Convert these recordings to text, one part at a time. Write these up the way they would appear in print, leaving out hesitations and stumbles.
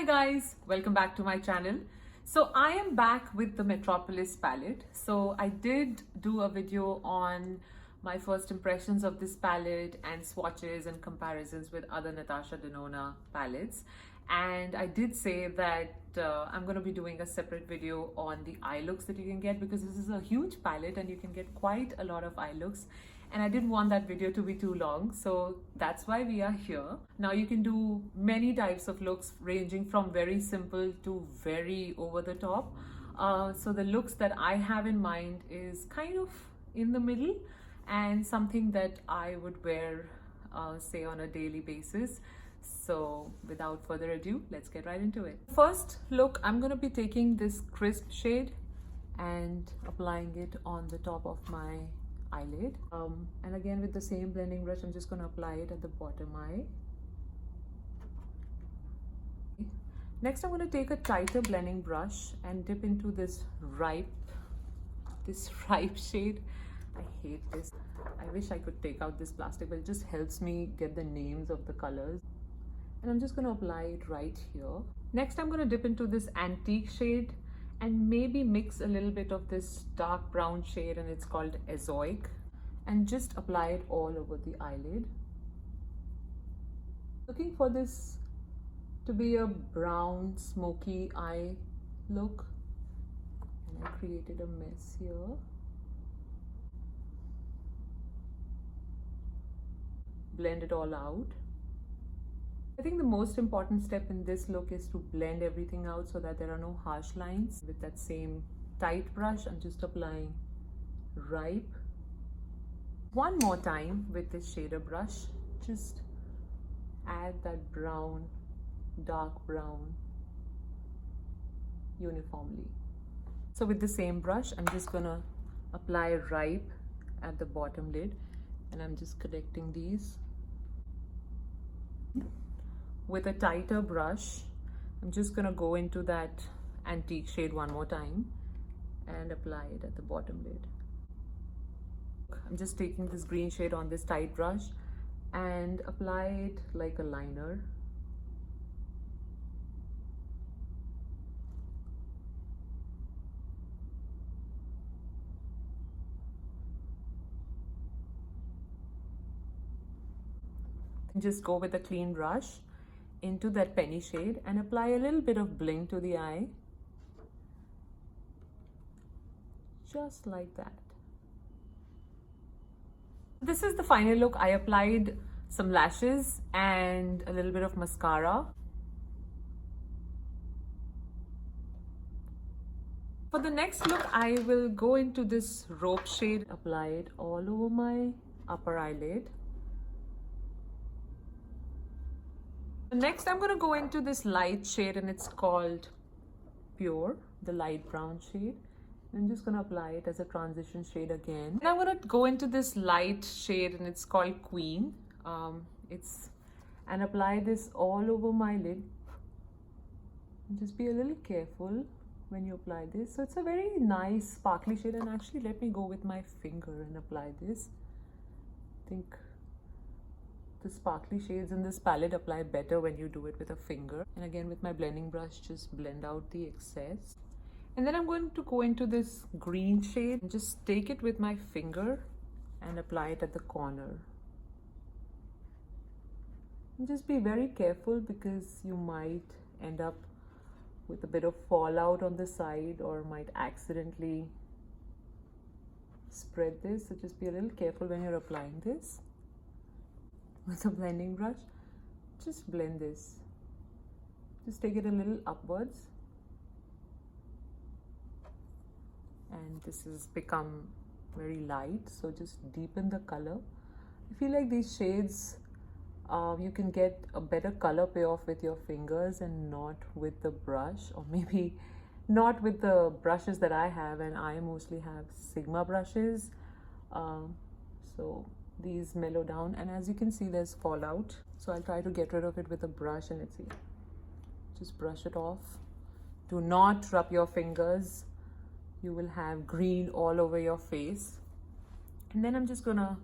guys, welcome back to my channel. So I am back with the Metropolis palette. So I did do a video on my first impressions of this palette and swatches and comparisons with other Natasha Denona palettes. And I did say that I'm going to be doing a separate video on the eye looks that you can get, because this is a huge palette and you can get quite a lot of eye looks. And I didn't want that video to be too long, so that's why we are here. Now you can do many types of looks, ranging from very simple to very over the top. So the looks that I have in mind is kind of in the middle and something that I would wear say on a daily basis. So without further ado, let's get right into it. First look, I'm going to be taking this crisp shade and applying it on the top of my eyelid, and again with the same blending brush, I'm just going to apply it at the bottom eye. Next, I'm going to take a tighter blending brush and dip into this ripe shade. I hate this. I wish I could take out this plastic, but it just helps me get the names of the colors. And I'm just going to apply it right here. Next, I'm going to dip into this antique shade and maybe mix a little bit of this dark brown shade, and it's called Azoic, and just apply it all over the eyelid. Looking for this to be a brown smoky eye look, and I created a mess here. Blend it all out. I think the most important step in this look is to blend everything out so that there are no harsh lines. With that same tight brush, I'm just applying ripe. One more time with this shader brush, just add that brown, dark brown uniformly. So with the same brush, I'm just gonna apply ripe at the bottom lid, and I'm just connecting these. With a tighter brush, I'm just going to go into that antique shade one more time and apply it at the bottom lid. I'm just taking this green shade on this tight brush and apply it like a liner. Just go with a clean brush into that penny shade and apply a little bit of bling to the eye, just like that. This is the final look. I applied some lashes and a little bit of mascara. For the next look, I will go into this rope shade, apply it all over my upper eyelid. Next, I'm going to go into this light shade, and it's called Pure, the light brown shade. I'm just going to apply it as a transition shade again. And I'm going to go into this light shade, and it's called Queen. And apply this all over my lid. And just be a little careful when you apply this. So it's a very nice sparkly shade, and actually let me go with my finger and apply this. I think the sparkly shades in this palette apply better when you do it with a finger. And again with my blending brush, just blend out the excess. And then I'm going to go into this green shade and just take it with my finger and apply it at the corner. And just be very careful, because you might end up with a bit of fallout on the side or might accidentally spread this. So just be a little careful when you're applying this. With a blending brush, just blend this. Just take it a little upwards. And this has become very light, so just deepen the color. I feel like these shades, you can get a better color payoff with your fingers and not with the brush, or maybe not with the brushes that I have, and I mostly have Sigma brushes. So these mellow down, and as you can see, there's fallout. So I'll try to get rid of it with a brush, and let's see. Just brush it off. Do not rub your fingers. You will have green all over your face. And then I'm just gonna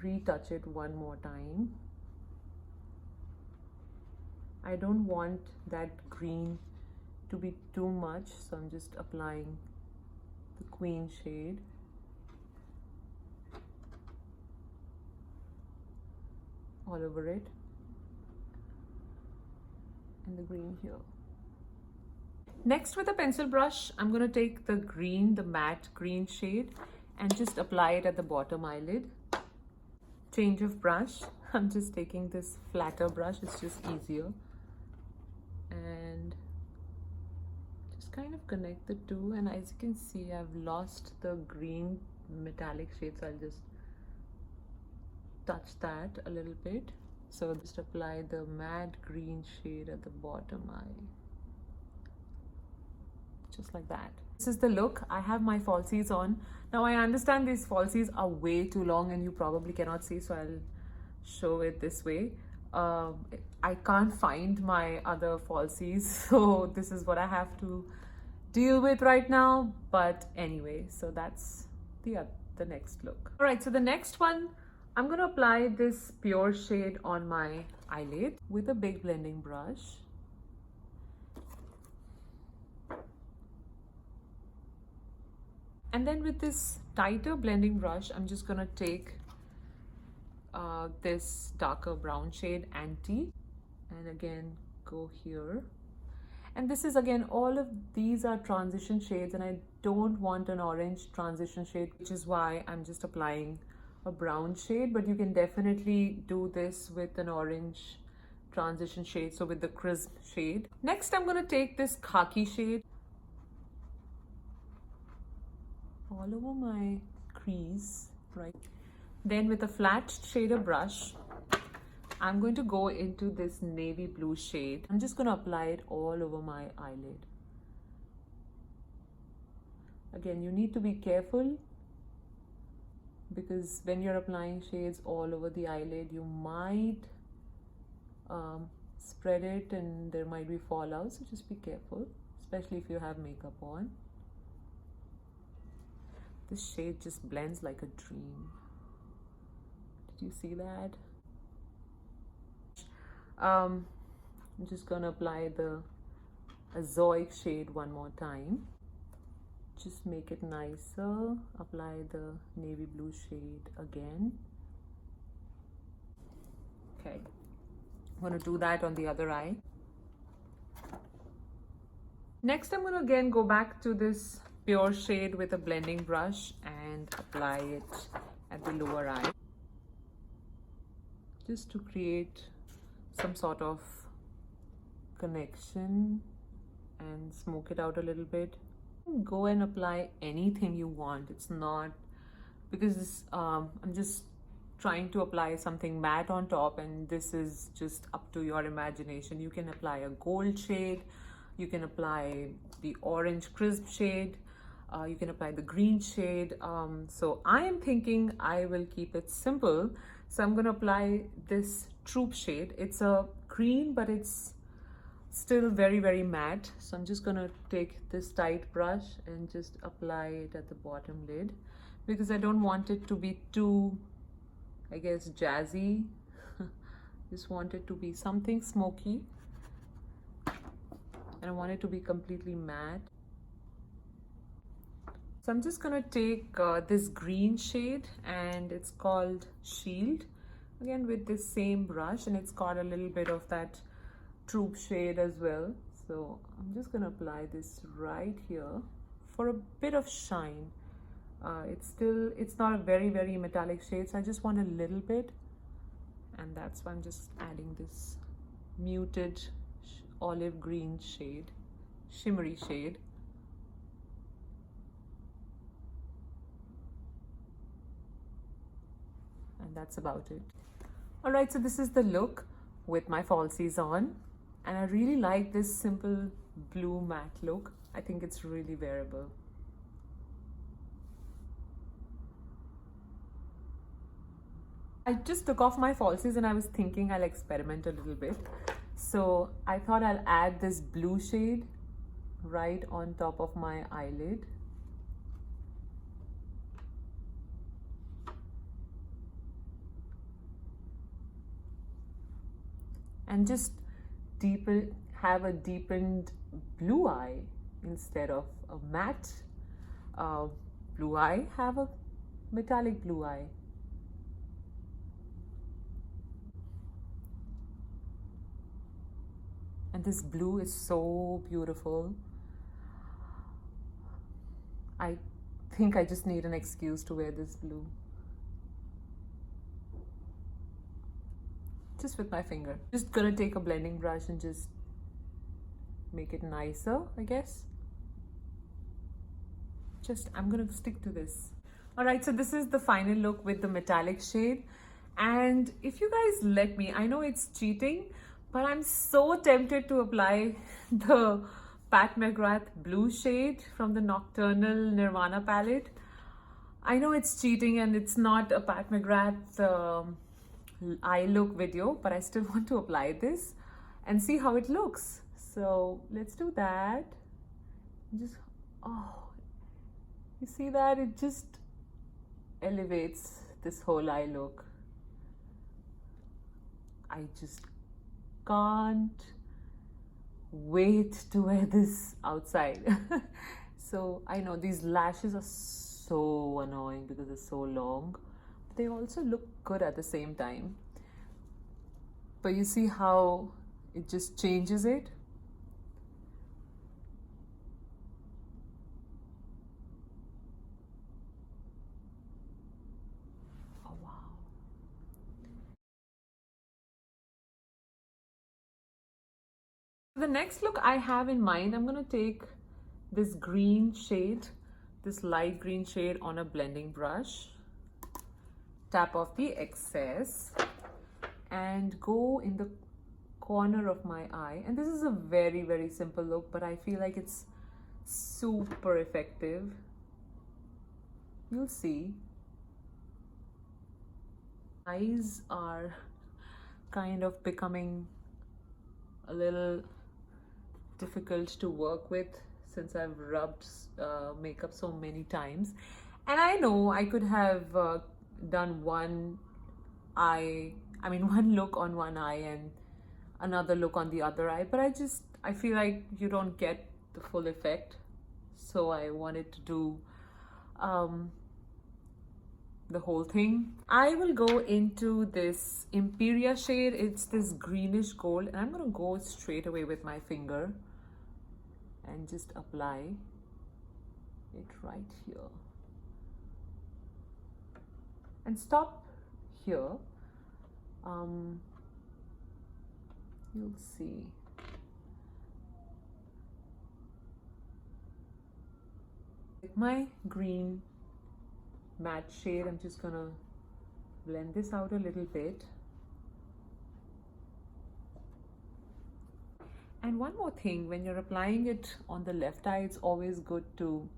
retouch it one more time. I don't want that green to be too much, so I'm just applying the queen shade. All over it, and the green here. Next, with a pencil brush, I'm going to take the green, the matte green shade, and just apply it at the bottom eyelid. Change of brush. I'm just taking this flatter brush, it's just easier. And just kind of connect the two, and as you can see, I've lost the green metallic shade, so I'll just touch that a little bit. So just apply the matte green shade at the bottom eye, just like that. This is the look. I have my falsies on. Now I understand these falsies are way too long and you probably cannot see, so I'll show it this way. I can't find my other falsies, so this is what I have to deal with right now. But anyway, so that's the next look. All right, so the next one, I'm going to apply this pure shade on my eyelid with a big blending brush. And then with this tighter blending brush, I'm just going to take this darker brown shade, Anti, and again go here. And this is, again, all of these are transition shades, and I don't want an orange transition shade, which is why I'm just applying a brown shade, but you can definitely do this with an orange transition shade, so with the crisp shade. Next, I'm going to take this khaki shade all over my crease, right? Then with a flat shader brush, I'm going to go into this navy blue shade. I'm just going to apply it all over my eyelid. Again, you need to be careful, because when you're applying shades all over the eyelid, you might spread it and there might be fallout, so just be careful, especially if you have makeup on. This shade just blends like a dream. Did you see that? I'm just gonna apply the azoic shade one more time. Just make it nicer. Apply the navy blue shade again. Okay, I'm going to do that on the other eye. Next, I'm going to again go back to this pure shade with a blending brush and apply it at the lower eye, just to create some sort of connection and smoke it out a little bit. Go and apply anything you want. It's not, because I'm just trying to apply something matte on top, and this is just up to your imagination. You can apply a gold shade, you can apply the orange crisp shade, you can apply the green shade. So I am thinking I will keep it simple. So I'm going to apply this troop shade. It's a green, but it's still very, very matte. So I'm just going to take this tight brush and just apply it at the bottom lid, because I don't want it to be too, I guess, jazzy. Just want it to be something smoky, and I want it to be completely matte. So I'm just going to take this green shade, and it's called Shield, again with this same brush, and it's got a little bit of that troop shade as well. So I'm just going to apply this right here for a bit of shine. It's not a very, very metallic shade, so I just want a little bit, and that's why I'm just adding this muted olive green shade, shimmery shade. And that's about it. All right, so this is the look with my falsies on, and I really like this simple blue matte look. I think it's really wearable. I just took off my falsies and I was thinking I'll experiment a little bit. So I thought I'll add this blue shade right on top of my eyelid. And just have a deepened blue eye instead of a matte blue eye, have a metallic blue eye. And this blue is so beautiful. I think I just need an excuse to wear this blue. Just with my finger. Just gonna take a blending brush and just make it nicer, I guess. I'm gonna stick to this. All right, so this is the final look with the metallic shade. And if you guys let me, I know it's cheating, but I'm so tempted to apply the Pat McGrath blue shade from the Nocturnal Nirvana palette. I know it's cheating and it's not a Pat McGrath eye look video, but I still want to apply this and see how it looks. So let's do that. Just, oh, you see that? It just elevates this whole eye look. I just can't wait to wear this outside. So I know these lashes are so annoying because they're so long, but they also look good at the same time. But you see how it just changes it? Oh wow. The next look I have in mind, I'm going to take this green shade, this light green shade on a blending brush, tap off the excess and go in the corner of my eye. And this is a very, very simple look, but I feel like it's super effective. You'll see. Eyes are kind of becoming a little difficult to work with since I've rubbed makeup so many times, and I know I could have done one look on one eye and another look on the other eye, but I feel like you don't get the full effect, so I wanted to do the whole thing. I will go into this Imperia shade. It's this greenish gold, and I'm going to go straight away with my finger and just apply it right here and stop here. You'll see. With my green matte shade, I'm just gonna blend this out a little bit. And one more thing, when you're applying it on the left eye, it's always good to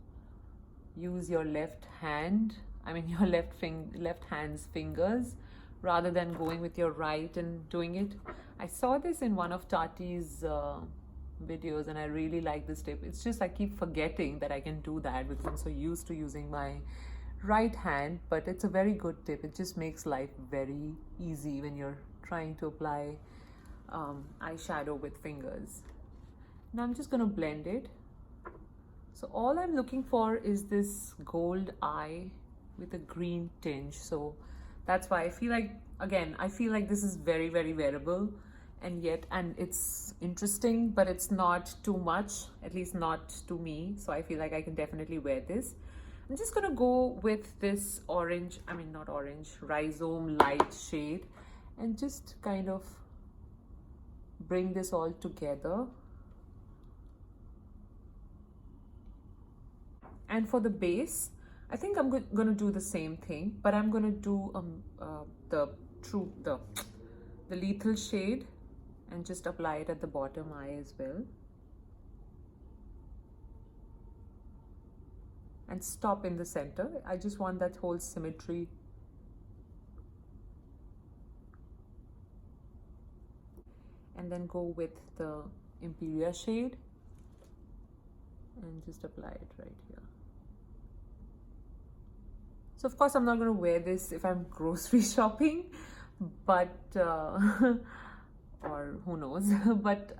use your left hand, your left hand's fingers, rather than going with your right and doing it. I saw this in one of Tati's videos and I really like this tip. It's just I keep forgetting that I can do that because I'm so used to using my right hand, but it's a very good tip. It just makes life very easy when you're trying to apply eyeshadow with fingers. Now I'm just going to blend it. So all I'm looking for is this gold eye with a green tinge. So that's why I feel like this is very, very wearable, and it's interesting, but it's not too much, at least not to me. So I feel like I can definitely wear this. I'm just gonna go with this rhizome light shade and just kind of bring this all together. And for the base, I think I'm gonna do the same thing, but I'm gonna do the lethal shade and just apply it at the bottom eye as well. And stop in the center. I just want that whole symmetry. And then go with the Imperia shade and just apply it right here. So of course I'm not going to wear this if I'm grocery shopping, but or who knows. But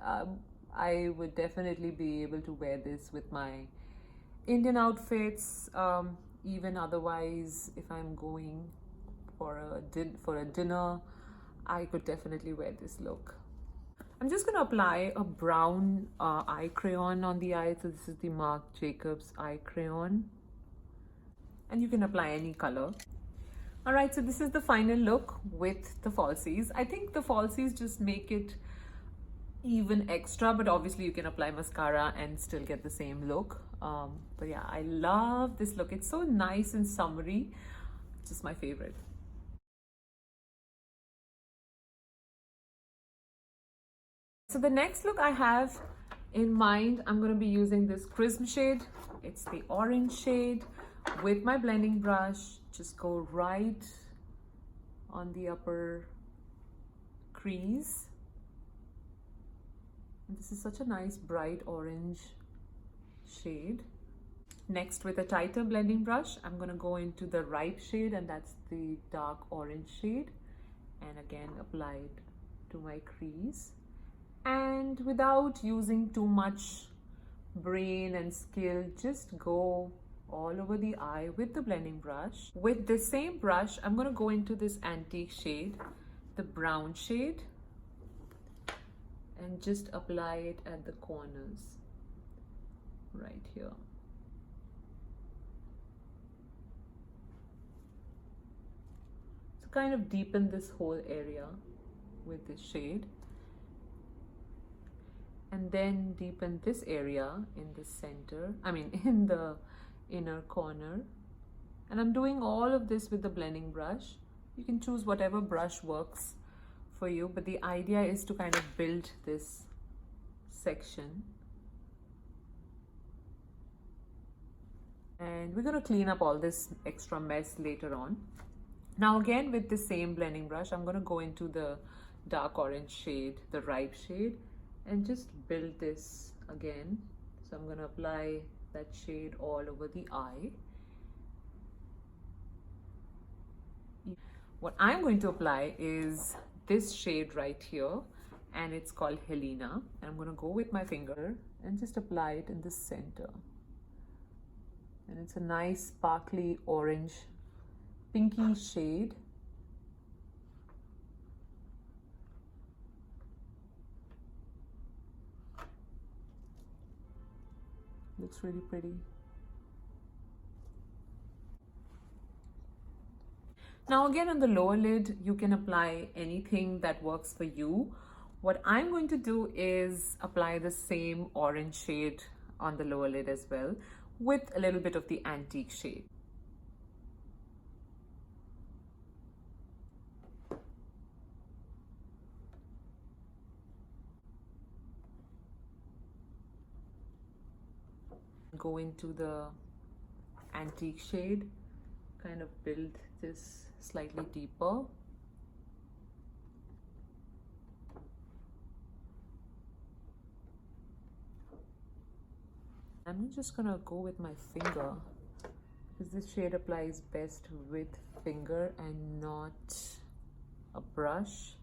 I would definitely be able to wear this with my Indian outfits. Even otherwise, if I'm going for a dinner, I could definitely wear this look. I'm just going to apply a brown eye crayon on the eye. So this is the Marc Jacobs eye crayon, and you can apply any color. All right, so this is the final look with the falsies. I think the falsies just make it even extra, but obviously you can apply mascara and still get the same look. But yeah, I love this look. It's so nice and summery. It's just my favorite. So the next look I have in mind, I'm going to be using this Chrism shade. It's the orange shade. With my blending brush, just go right on the upper crease. And this is such a nice bright orange shade. Next, with a tighter blending brush, I'm going to go into the ripe shade, and that's the dark orange shade, and again apply it to my crease. And without using too much brain and skill, just go all over the eye with the blending brush. With the same brush, I'm going to go into this antique shade, the brown shade, and just apply it at the corners right here. So kind of deepen this whole area with this shade, and then deepen this area in the center, in the inner corner. And I'm doing all of this with the blending brush. You can choose whatever brush works for you, but the idea is to kind of build this section. And we're going to clean up all this extra mess later on. Now again, with the same blending brush, I'm going to go into the dark orange shade, the ripe shade, and just build this again. So I'm going to apply that shade all over the eye. What I'm going to apply is this shade right here, and it's called Helena. And I'm going to go with my finger and just apply it in the center. And it's a nice sparkly orange, pinky shade. Looks really pretty. Now again, on the lower lid, you can apply anything that works for you. What I'm going to do is apply the same orange shade on the lower lid as well, with a little bit of the antique shade. Go into the antique shade, kind of build this slightly deeper. I'm just gonna go with my finger, because this shade applies best with finger and not a brush.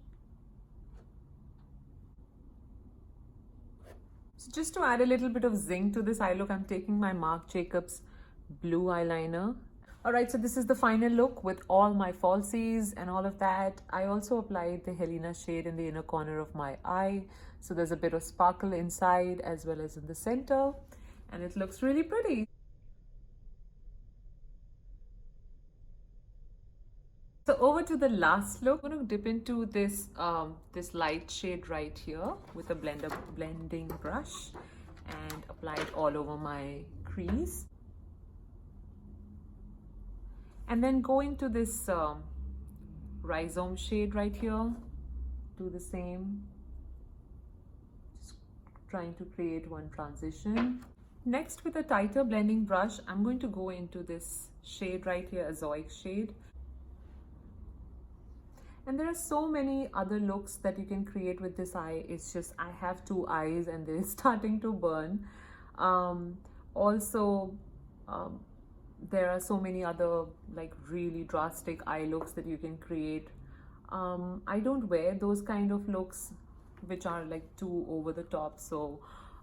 So just to add a little bit of zing to this eye look, I'm taking my Marc Jacobs blue eyeliner. Alright, so this is the final look with all my falsies and all of that. I also applied the Helena shade in the inner corner of my eye. So there's a bit of sparkle inside as well as in the center. And it looks really pretty. So over to the last look, I'm going to dip into this this light shade right here with a blending brush and apply it all over my crease. And then go into this rhizome shade right here. Do the same. Just trying to create one transition. Next, with a tighter blending brush, I'm going to go into this shade right here, azoic shade. And there are so many other looks that you can create with this eye. It's just I have two eyes and they're starting to burn. There are so many other like really drastic eye looks that you can create. I don't wear those kind of looks which are like too over the top, so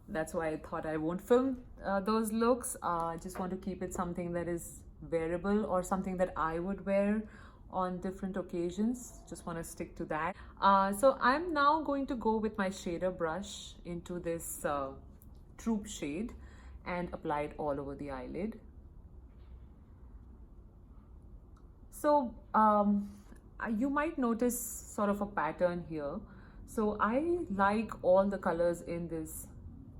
that's why I thought I won't film those looks. I just want to keep it something that is wearable or something that I would wear on different occasions. Just want to stick to that. So I'm now going to go with my shader brush into this troop shade and apply it all over the eyelid. So you might notice sort of a pattern here. So I like all the colors in this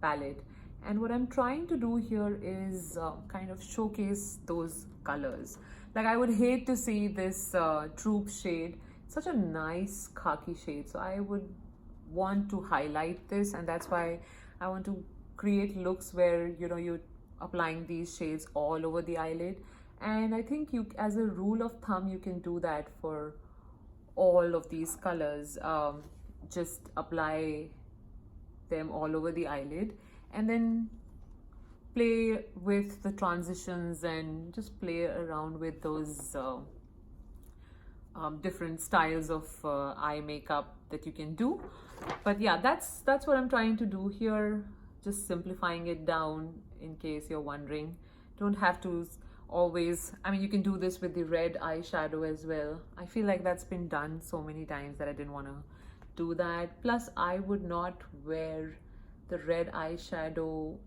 palette, and what I'm trying to do here is kind of showcase those colors. Like, I would hate to see this troop shade, such a nice khaki shade, so I would want to highlight this, and that's why I want to create looks where, you know, you're applying these shades all over the eyelid. And I think you, as a rule of thumb, you can do that for all of these colors. Just apply them all over the eyelid and then play with the transitions and just play around with those different styles of eye makeup that you can do. But yeah, that's what I'm trying to do here, just simplifying it down in case you're wondering. Don't have to always, I mean, you can do this with the red eyeshadow as well. I feel like that's been done so many times that I didn't want to do that. Plus, I would not wear the red eyeshadow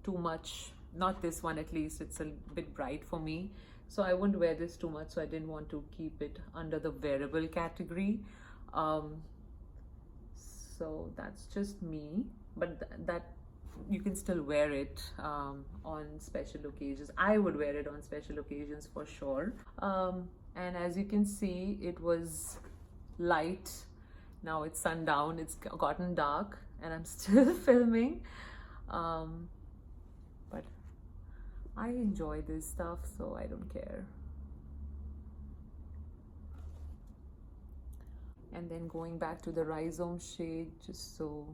too much, not this one at least, it's a bit bright for me, so I wouldn't wear this too much, so I didn't want to keep it under the wearable category. So that's just me, but that you can still wear it on special occasions. I would wear it on special occasions for sure. And as you can see, it was light. Now it's sundown, it's gotten dark, and I'm still filming. But I enjoy this stuff, so I don't care. And then going back to the rhizome shade, just so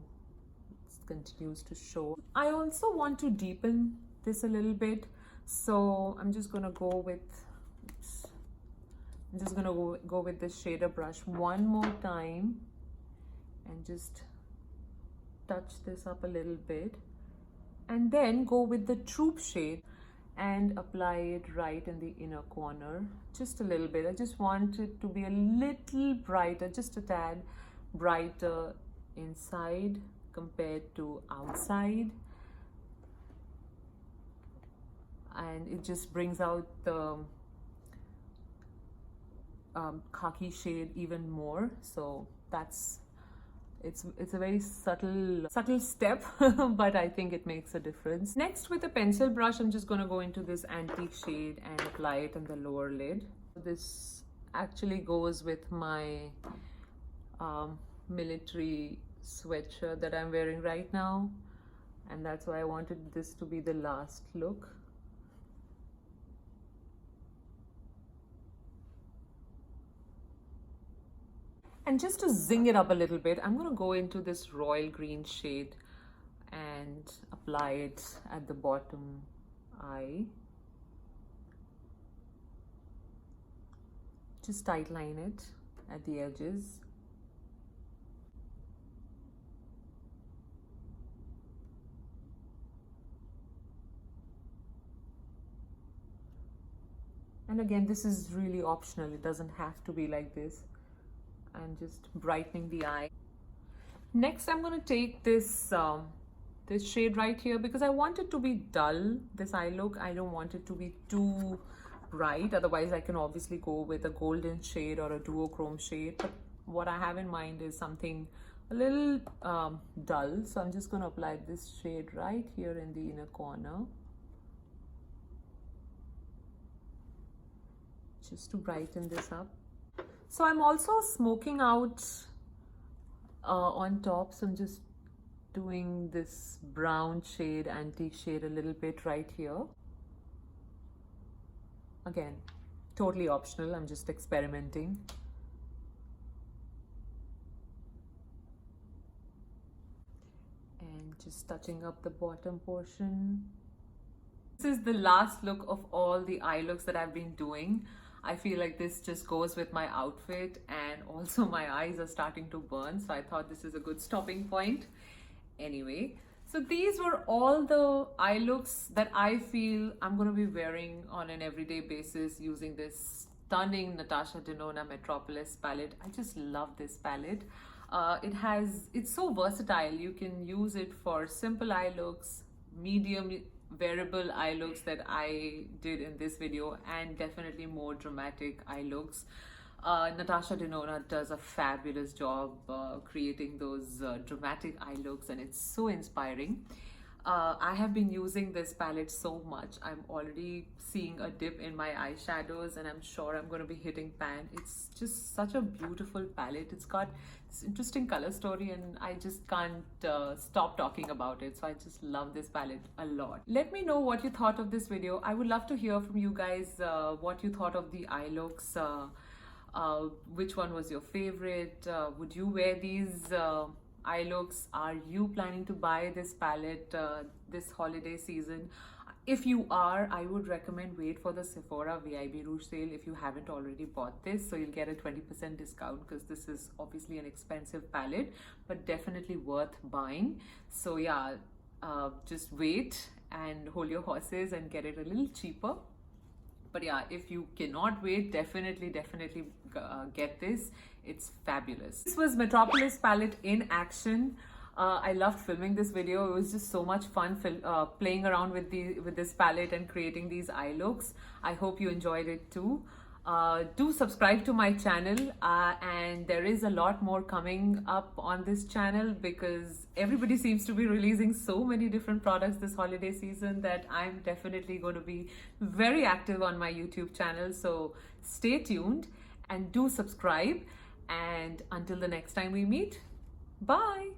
it continues to show. I also want to deepen this a little bit, so I'm just gonna go with, I'm just gonna go with this shader brush one more time and just touch this up a little bit, and then go with the troop shade and apply it right in the inner corner, just a little bit. I just want it to be a little brighter, just a tad brighter inside compared to outside, and it just brings out the khaki shade even more. So that's, it's a very subtle step, but I think it makes a difference. Next, with a pencil brush, I'm just going to go into this antique shade and apply it in the lower lid. This actually goes with my military sweatshirt that I'm wearing right now, and that's why I wanted this to be the last look. And just to zing it up a little bit, I'm going to go into this royal green shade and apply it at the bottom eye. Just tightline it at the edges. And again, this is really optional. It doesn't have to be like this. I'm just brightening the eye. Next, I'm going to take this this shade right here, because I want it to be dull, this eye look. I don't want it to be too bright. Otherwise, I can obviously go with a golden shade or a duochrome shade. But what I have in mind is something a little dull. So I'm just going to apply this shade right here in the inner corner, just to brighten this up. So I'm also smoking out on top, so I'm just doing this brown shade, antique shade a little bit right here. Again, totally optional, I'm just experimenting. And just touching up the bottom portion. This is the last look of all the eye looks that I've been doing. I feel like this just goes with my outfit, and also my eyes are starting to burn, so I thought this is a good stopping point. Anyway, so these were all the eye looks that I feel I'm going to be wearing on an everyday basis using this stunning Natasha Denona Metropolis palette. I just love this palette. It's so versatile. You can use it for simple eye looks, medium wearable eye looks that I did in this video, and definitely more dramatic eye looks. Natasha Denona does a fabulous job creating those dramatic eye looks, and it's so inspiring. I have been using this palette so much. I'm already seeing a dip in my eyeshadows, and I'm sure I'm going to be hitting pan. It's just such a beautiful palette. It's got this interesting color story, and I just can't stop talking about it. So I just love this palette a lot. Let me know what you thought of this video. I would love to hear from you guys what you thought of the eye looks. Which one was your favorite? Would you wear these eye looks? Are you planning to buy this palette this holiday season? If you are, I would recommend wait for the Sephora VIB Rouge sale if you haven't already bought this, so you'll get a 20% discount, because this is obviously an expensive palette but definitely worth buying. So yeah, just wait and hold your horses and get it a little cheaper. But yeah, if you cannot wait, definitely get this. It's fabulous. This was Metropolis Palette in action. I loved filming this video. It was just so much fun playing around with this palette and creating these eye looks. I hope you enjoyed it too. Do subscribe to my channel, and there is a lot more coming up on this channel, because everybody seems to be releasing so many different products this holiday season that I'm definitely going to be very active on my YouTube channel. So stay tuned and do subscribe, and until the next time we meet, bye.